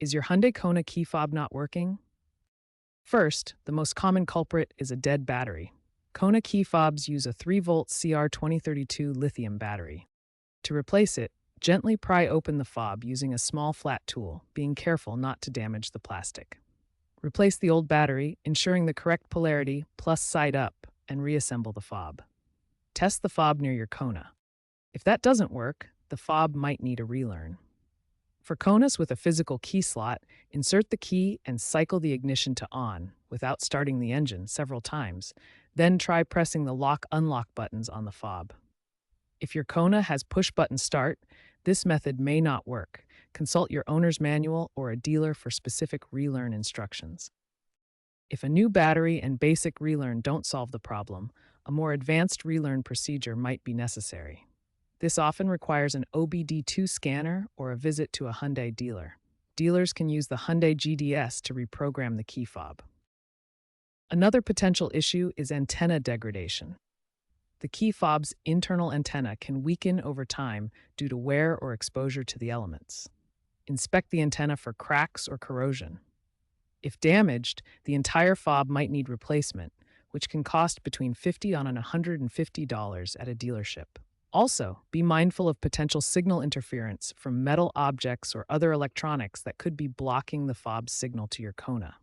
Is your Hyundai Kona key fob not working? First, the most common culprit is a dead battery. Kona key fobs use a 3-volt CR2032 lithium battery. To replace it, gently pry open the fob using a small flat tool, being careful not to damage the plastic. Replace the old battery, ensuring the correct polarity plus side up, and reassemble the fob. Test the fob near your Kona. If that doesn't work, the fob might need a relearn. For Konas with a physical key slot, insert the key and cycle the ignition to on without starting the engine several times. Then try pressing the lock-unlock buttons on the fob. If your Kona has push-button start, this method may not work. Consult your owner's manual or a dealer for specific relearn instructions. If a new battery and basic relearn don't solve the problem, a more advanced relearn procedure might be necessary. This often requires an OBD2 scanner or a visit to a Hyundai dealer. Dealers can use the Hyundai GDS to reprogram the key fob. Another potential issue is antenna degradation. The key fob's internal antenna can weaken over time due to wear or exposure to the elements. Inspect the antenna for cracks or corrosion. If damaged, the entire fob might need replacement, which can cost between $50 and $150 at a dealership. Also, be mindful of potential signal interference from metal objects or other electronics that could be blocking the fob's signal to your Kona.